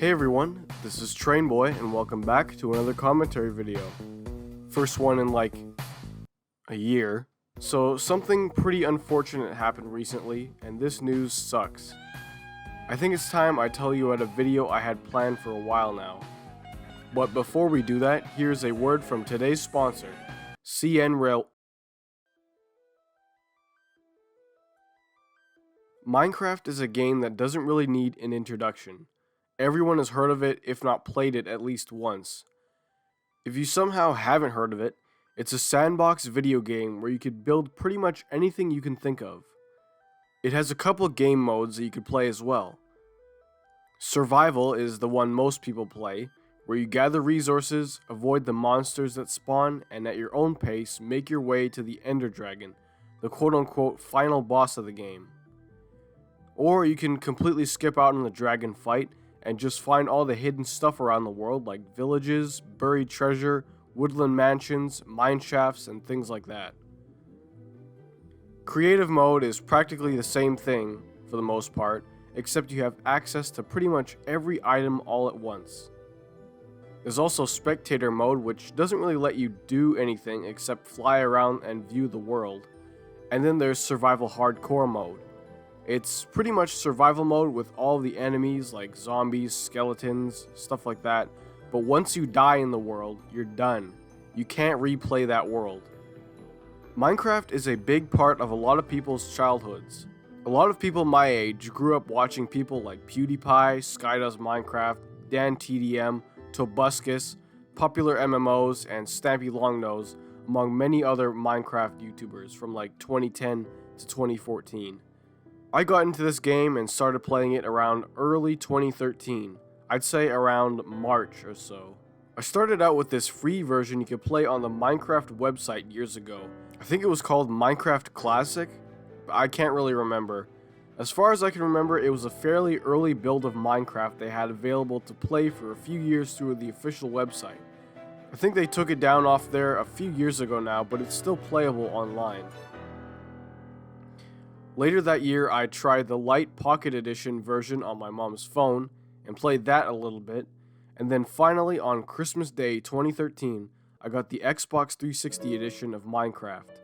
Hey everyone, this is Trainboy and welcome back to another commentary video. First one in like a year. So something pretty unfortunate happened recently and this news sucks. I think it's time I tell you about a video I had planned for a while now. But before we do that, here's a word from today's sponsor, Railfan. Minecraft is a game that doesn't really need an introduction. Everyone has heard of it, if not played it at least once. If you somehow haven't heard of it, it's a sandbox video game where you could build pretty much anything you can think of. It has a couple game modes that you could play as well. Survival is the one most people play, where you gather resources, avoid the monsters that spawn, and at your own pace make your way to the Ender Dragon, the quote-unquote final boss of the game. Or you can completely skip out on the dragon fight and just find all the hidden stuff around the world like villages, buried treasure, woodland mansions, mine shafts, and things like that. Creative mode is practically the same thing for the most part, except you have access to pretty much every item all at once. There's also spectator mode, which doesn't really let you do anything except fly around and view the world. And then there's survival hardcore mode. It's pretty much survival mode with all the enemies like zombies, skeletons, stuff like that, but once you die in the world, you're done. You can't replay that world. Minecraft is a big part of a lot of people's childhoods. A lot of people my age grew up watching people like PewDiePie, Skydoes Minecraft, Dan TDM, Tobuscus, popular MMOs, and Stampy Longnose, among many other Minecraft YouTubers from like 2010 to 2014. I got into this game and started playing it around early 2013, I'd say around March or so. I started out with this free version you could play on the Minecraft website years ago. I think it was called Minecraft Classic, but I can't really remember. As far as I can remember, it was a fairly early build of Minecraft they had available to play for a few years through the official website. I think they took it down off there a few years ago now, but it's still playable online. Later that year, I tried the Light Pocket Edition version on my mom's phone and played that a little bit, and then finally on Christmas Day 2013, I got the Xbox 360 edition of Minecraft.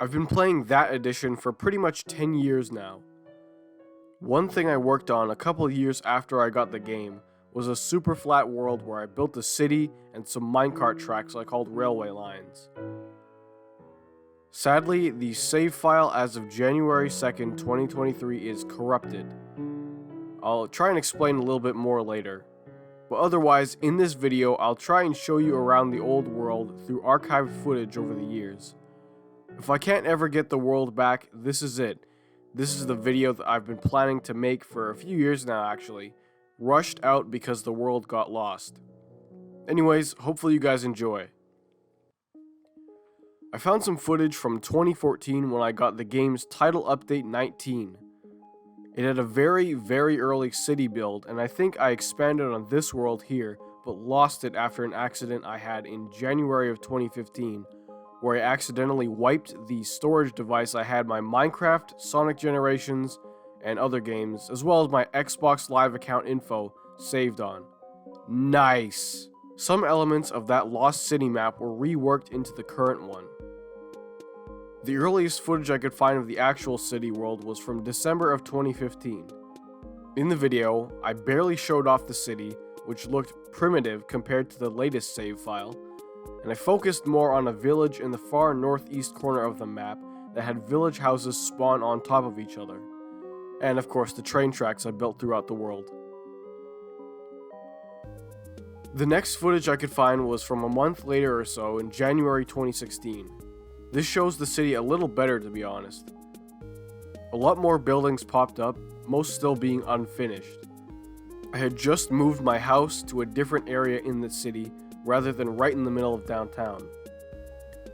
I've been playing that edition for pretty much 10 years now. One thing I worked on a couple years after I got the game was a super flat world where I built a city and some minecart tracks I called railway lines. Sadly, the save file as of January 2nd, 2023 is corrupted. I'll try and explain a little bit more later. But otherwise, in this video, I'll try and show you around the old world through archived footage over the years. If I can't ever get the world back, this is it. This is the video that I've been planning to make for a few years now actually. Rushed out because the world got lost. Anyways, hopefully you guys enjoy. I found some footage from 2014 when I got the game's title update 19. It had a very early city build, and I think I expanded on this world here, but lost it after an accident I had in January of 2015, where I accidentally wiped the storage device I had my Minecraft, Sonic Generations, and other games, as well as my Xbox Live account info saved on. Nice! Some elements of that lost city map were reworked into the current one. The earliest footage I could find of the actual city world was from December of 2015. In the video, I barely showed off the city, which looked primitive compared to the latest save file, and I focused more on a village in the far northeast corner of the map that had village houses spawn on top of each other, and of course the train tracks I built throughout the world. The next footage I could find was from a month later or so in January 2016. This shows the city a little better, to be honest. A lot more buildings popped up, most still being unfinished. I had just moved my house to a different area in the city rather than right in the middle of downtown.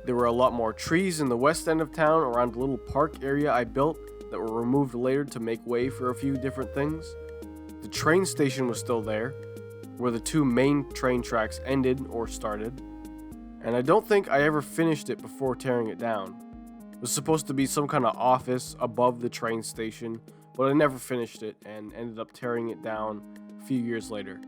There were a lot more trees in the west end of town around a little park area I built that were removed later to make way for a few different things. The train station was still there, where the two main train tracks ended or started. And I don't think I ever finished it before tearing it down. It was supposed to be some kind of office above the train station, but I never finished it and ended up tearing it down a few years later.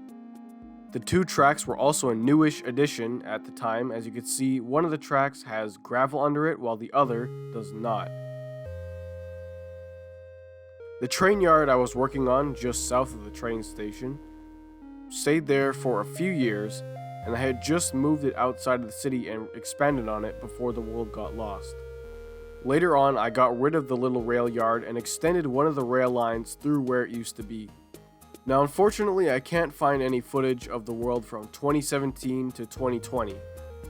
The two tracks were also a newish addition at the time. As you can see, one of the tracks has gravel under it while the other does not. The train yard I was working on just south of the train station stayed there for a few years, and I had just moved it outside of the city and expanded on it before the world got lost. Later on, I got rid of the little rail yard and extended one of the rail lines through where it used to be. Now, unfortunately, I can't find any footage of the world from 2017 to 2020.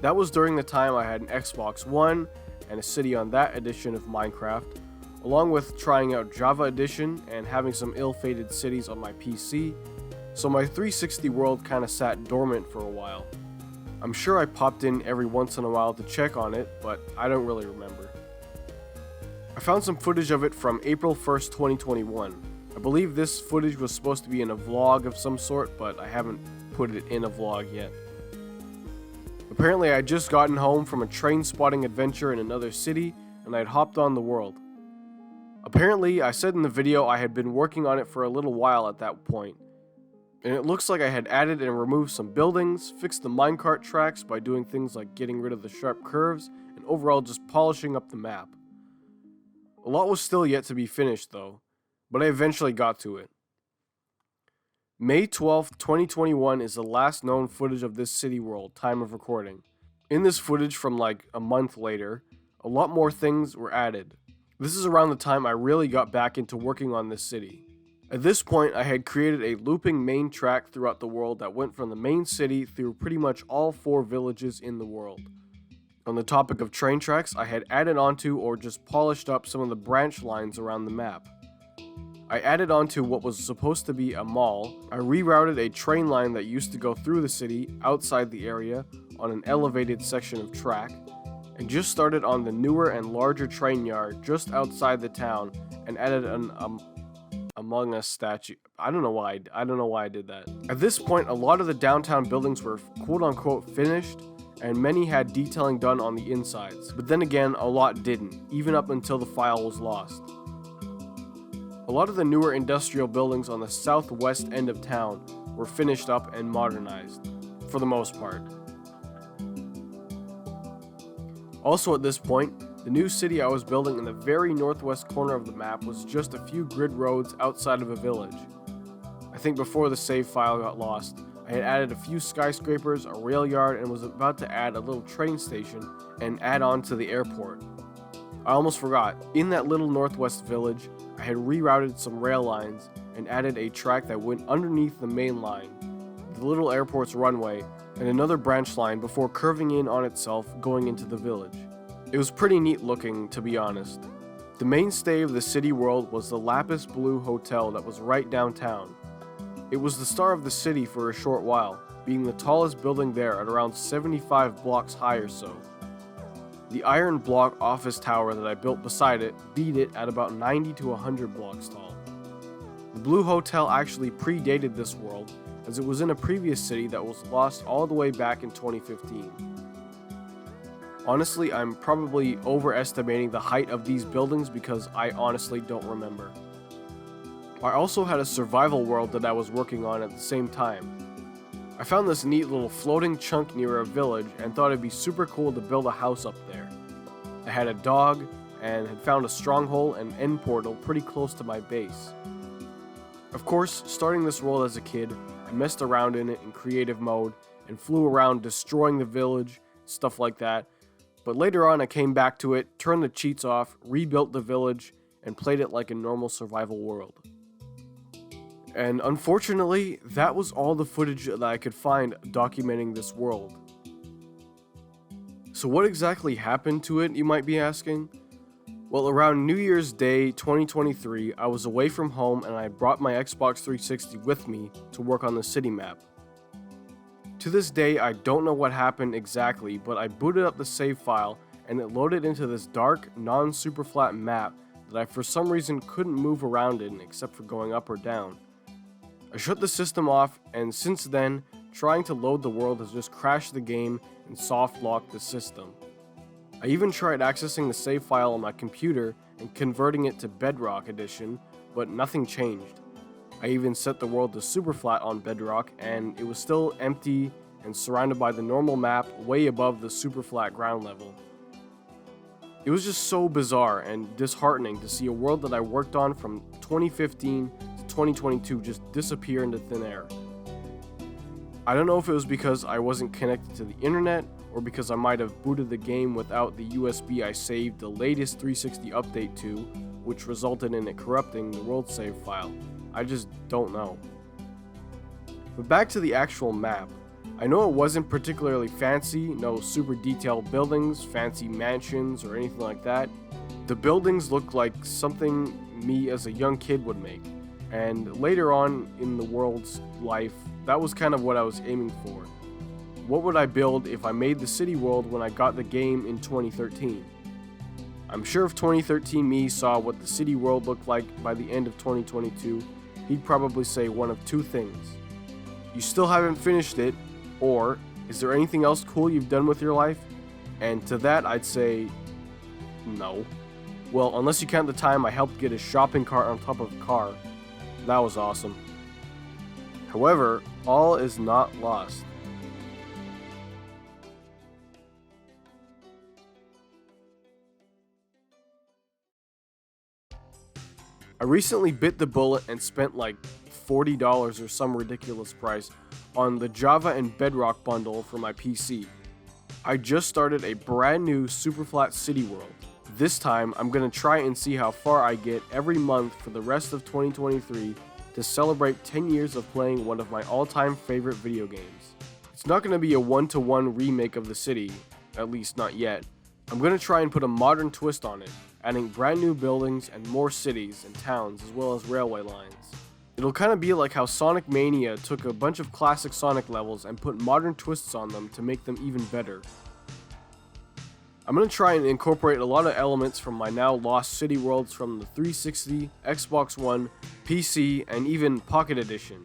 That was during the time I had an Xbox One and a city on that edition of Minecraft, along with trying out Java Edition and having some ill-fated cities on my PC, so my 360 world kinda sat dormant for a while. I'm sure I popped in every once in a while to check on it, but I don't really remember. I found some footage of it from April 1st, 2021. I believe this footage was supposed to be in a vlog of some sort, but I haven't put it in a vlog yet. Apparently I had just gotten home from a train spotting adventure in another city, and I had hopped on the world. Apparently, I said in the video I had been working on it for a little while at that point, and it looks like I had added and removed some buildings, fixed the minecart tracks by doing things like getting rid of the sharp curves, and overall just polishing up the map. A lot was still yet to be finished though, but I eventually got to it. May 12th, 2021 is the last known footage of this city world, time of recording. In this footage from like a month later, a lot more things were added. This is around the time I really got back into working on this city. At this point, I had created a looping main track throughout the world that went from the main city through pretty much all 4 villages in the world. On the topic of train tracks, I had added onto or just polished up some of the branch lines around the map. I added onto what was supposed to be a mall. I rerouted a train line that used to go through the city outside the area on an elevated section of track, and just started on the newer and larger train yard just outside the town and added an Among Us statue. I don't know why I did that. At this point, a lot of the downtown buildings were quote-unquote finished, and many had detailing done on the insides. But then again, a lot didn't, even up until the file was lost. A lot of the newer industrial buildings on the southwest end of town were finished up and modernized, for the most part. Also at this point, the new city I was building in the very northwest corner of the map was just a few grid roads outside of a village. I think before the save file got lost, I had added a few skyscrapers, a rail yard, and was about to add a little train station and add on to the airport. I almost forgot, in that little northwest village, I had rerouted some rail lines and added a track that went underneath the main line, the little airport's runway, and another branch line before curving in on itself going into the village. It was pretty neat looking, to be honest. The mainstay of the city world was the Lapis Blue Hotel that was right downtown. It was the star of the city for a short while, being the tallest building there at around 75 blocks high or so. The iron block office tower that I built beside it beat it at about 90 to 100 blocks tall. The Blue Hotel actually predated this world, as it was in a previous city that was lost all the way back in 2015. Honestly, I'm probably overestimating the height of these buildings because I honestly don't remember. I also had a survival world that I was working on at the same time. I found this neat little floating chunk near a village and thought it'd be super cool to build a house up there. I had a dog and had found a stronghold and end portal pretty close to my base. Of course, starting this world as a kid, I messed around in it in creative mode and flew around destroying the village, stuff like that. But later on I came back to it, turned the cheats off, rebuilt the village, and played it like a normal survival world. And unfortunately, that was all the footage that I could find documenting this world. So what exactly happened to it, you might be asking? Well, around New Year's Day 2023, I was away from home and I brought my Xbox 360 with me to work on the city map. To this day, I don't know what happened exactly, but I booted up the save file and it loaded into this dark, non-super flat map that I for some reason couldn't move around in except for going up or down. I shut the system off, and since then, trying to load the world has just crashed the game and soft locked the system. I even tried accessing the save file on my computer and converting it to Bedrock Edition, but nothing changed. I even set the world to super flat on bedrock, and it was still empty and surrounded by the normal map way above the super flat ground level. It was just so bizarre and disheartening to see a world that I worked on from 2015 to 2022 just disappear into thin air. I don't know if it was because I wasn't connected to the internet, or because I might have booted the game without the USB I saved the latest 360 update to, which resulted in it corrupting the world save file. I just don't know. But back to the actual map. I know it wasn't particularly fancy, no super detailed buildings, fancy mansions, or anything like that. The buildings looked like something me as a young kid would make, and later on in the world's life, that was kind of what I was aiming for. What would I build if I made the city world when I got the game in 2013? I'm sure if 2013 me saw what the city world looked like by the end of 2022, he'd probably say one of two things. You still haven't finished it, or is there anything else cool you've done with your life? And to that I'd say, no. Well, unless you count the time I helped get a shopping cart on top of a car. That was awesome. However, all is not lost. I recently bit the bullet and spent like $40 or some ridiculous price on the Java and Bedrock bundle for my PC. I just started a brand new super flat city world. This time I'm gonna try and see how far I get every month for the rest of 2023 to celebrate 10 years of playing one of my all-time favorite video games. It's not gonna be a one-to-one remake of the city, at least not yet. I'm gonna try and put a modern twist on it, adding brand new buildings and more cities and towns as well as railway lines. It'll kind of be like how Sonic Mania took a bunch of classic Sonic levels and put modern twists on them to make them even better. I'm going to try and incorporate a lot of elements from my now lost city worlds from the 360, Xbox One, PC, and even Pocket Edition.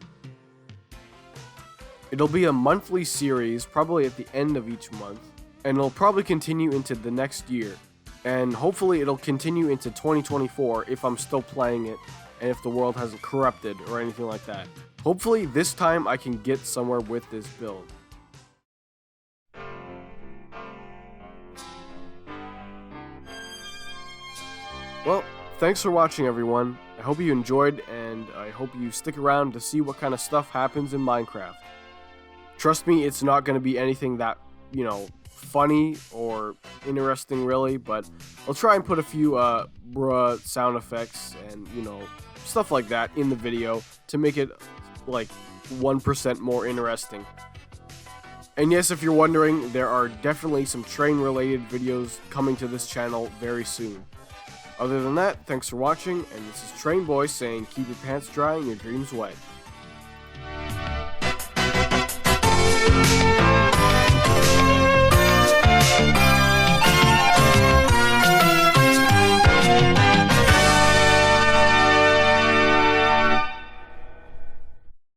It'll be a monthly series, probably at the end of each month, and it'll probably continue into the next year. And hopefully it'll continue into 2024 if I'm still playing it and if the world hasn't corrupted or anything like that. Hopefully this time I can get somewhere with this build. Well, thanks for watching everyone. I hope you enjoyed, and I hope you stick around to see what kind of stuff happens in Minecraft. Trust me, it's not going to be anything that, funny or interesting really, but I'll try and put a few bruh sound effects and stuff like that in the video to make it like 1% more interesting. And yes, if you're wondering, there are definitely some train related videos coming to this channel very soon. Other than that, thanks for watching, and this is Train Boy saying keep your pants dry and your dreams wet.